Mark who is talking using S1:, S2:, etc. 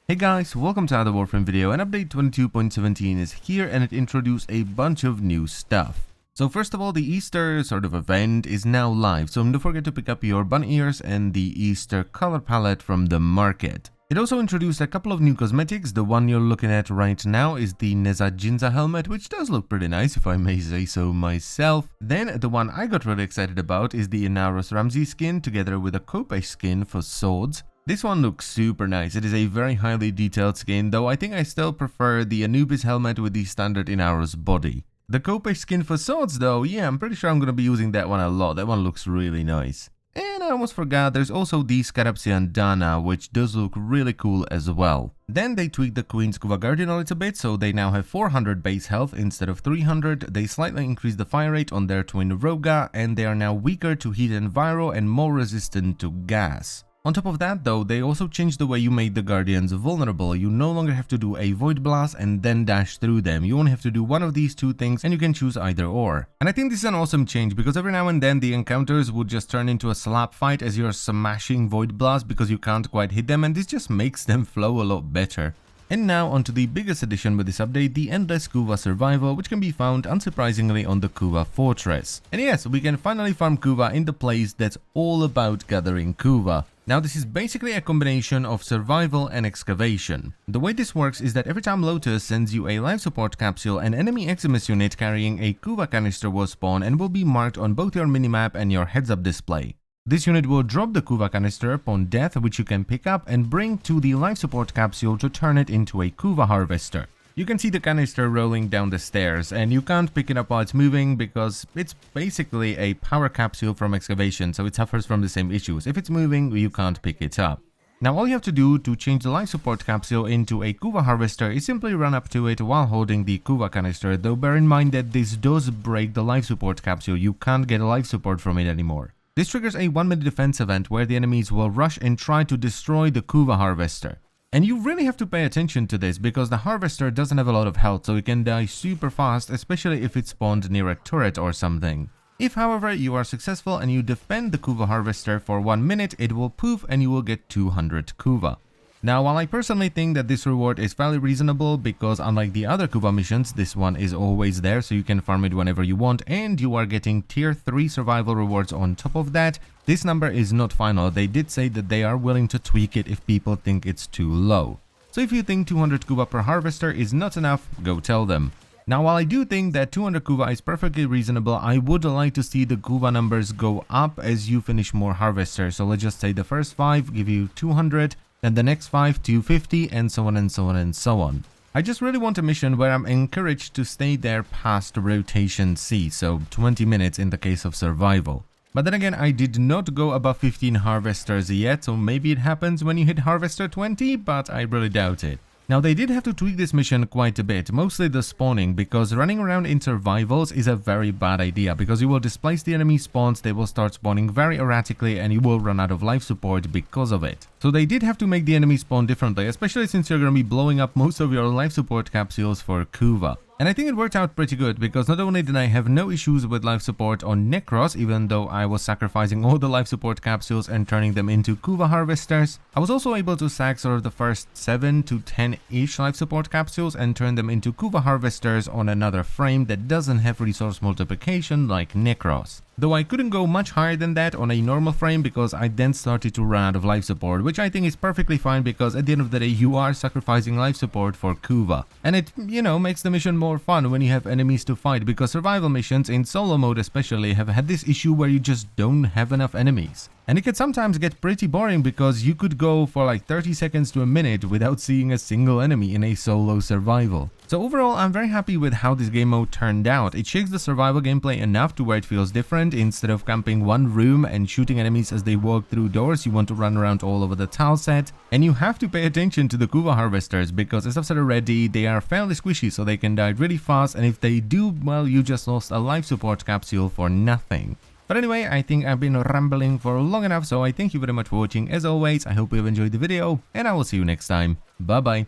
S1: Hey guys, welcome to another Warframe video, and update 22.17 is here and it introduced a bunch of new stuff. So first of all, the Easter sort of event is now live, so don't forget to pick up your bunny ears and the Easter color palette from the market. It also introduced a couple of new cosmetics. The one you're looking at right now is the Jinza helmet, which does look pretty nice if I may say so myself. Then the one I got really excited about is the Inaros Ramsey skin together with a Kopesh skin for swords. This one looks super nice. It is a very highly detailed skin, though I think I still prefer the Anubis helmet with the standard Inaros body. The Kopesh skin for swords though, yeah, I'm pretty sure I'm gonna be using that one a lot. That one looks really nice. And I almost forgot, there's also the Scarabsian Dana, which does look really cool as well. Then they tweaked the Queen's Kuva Guardian a little bit, so they now have 400 base health instead of 300. They slightly increased the fire rate on their twin Roga, and they are now weaker to heat and Viro and more resistant to gas. On top of that though, they also changed the way you made the Guardians vulnerable. You no longer have to do a Void Blast and then dash through them. You only have to do one of these two things and you can choose either or. And I think this is an awesome change because every now and then the encounters would just turn into a slap fight as you're smashing Void Blast because you can't quite hit them, and this just makes them flow a lot better. And now onto the biggest addition with this update, the Endless Kuva Survival, which can be found unsurprisingly on the Kuva Fortress. And yes, we can finally farm Kuva in the place that's all about gathering Kuva. Now this is basically a combination of survival and excavation. The way this works is that every time Lotus sends you a life support capsule, an enemy Eximus unit carrying a Kuva canister will spawn and will be marked on both your minimap and your heads-up display. This unit will drop the Kuva canister upon death, which you can pick up and bring to the life support capsule to turn it into a Kuva harvester. You can see the canister rolling down the stairs, and you can't pick it up while it's moving because it's basically a power capsule from excavation, so it suffers from the same issues. If it's moving, you can't pick it up. Now all you have to do to change the life support capsule into a Kuva harvester is simply run up to it while holding the Kuva canister, though bear in mind that this does break the life support capsule. You can't get a life support from it anymore. This triggers a 1-minute defense event where the enemies will rush and try to destroy the Kuva harvester. And you really have to pay attention to this because the harvester doesn't have a lot of health, so it can die super fast, especially if it spawned near a turret or something. If however you are successful and you defend the Kuva harvester for 1 minute, it will poof and you will get 200 Kuva. Now while I personally think that this reward is fairly reasonable because unlike the other Kuva missions, this one is always there so you can farm it whenever you want, and you are getting tier 3 survival rewards on top of that, this number is not final. They did say that they are willing to tweak it if people think it's too low. So if you think 200 Kuva per harvester is not enough, go tell them. Now while I do think that 200 Kuva is perfectly reasonable, I would like to see the Kuva numbers go up as you finish more harvesters. So let's just say the first 5 give you 200, then the next 5 250, and so on and so on and so on. I just really want a mission where I'm encouraged to stay there past rotation C, so 20 minutes in the case of survival. But then again, I did not go above 15 harvesters yet, so maybe it happens when you hit harvester 20, but I really doubt it. Now they did have to tweak this mission quite a bit, mostly the spawning, because running around in survivals is a very bad idea, because you will displace the enemy spawns, they will start spawning very erratically, and you will run out of life support because of it. So they did have to make the enemy spawn differently, especially since you're going to be blowing up most of your life support capsules for Kuva. And I think it worked out pretty good because not only did I have no issues with life support on Necros, even though I was sacrificing all the life support capsules and turning them into Kuva harvesters, I was also able to sack sort of the first 7 to 10-ish life support capsules and turn them into Kuva harvesters on another frame that doesn't have resource multiplication like Necros. Though I couldn't go much higher than that on a normal frame because I then started to run out of life support, which I think is perfectly fine because at the end of the day you are sacrificing life support for Kuva. And it, makes the mission more fun when you have enemies to fight, because survival missions in solo mode especially have had this issue where you just don't have enough enemies. And it can sometimes get pretty boring because you could go for like 30 seconds to a minute without seeing a single enemy in a solo survival. So overall, I'm very happy with how this game mode turned out. It shakes the survival gameplay enough to where it feels different. Instead of camping one room and shooting enemies as they walk through doors, you want to run around all over the tile set. And you have to pay attention to the Kuva harvesters because, as I've said already, they are fairly squishy, so they can die really fast, and if they do, well, you just lost a life support capsule for nothing. But anyway, I think I've been rambling for long enough, so I thank you very much for watching. As always, I hope you have enjoyed the video, and I will see you next time. Bye bye.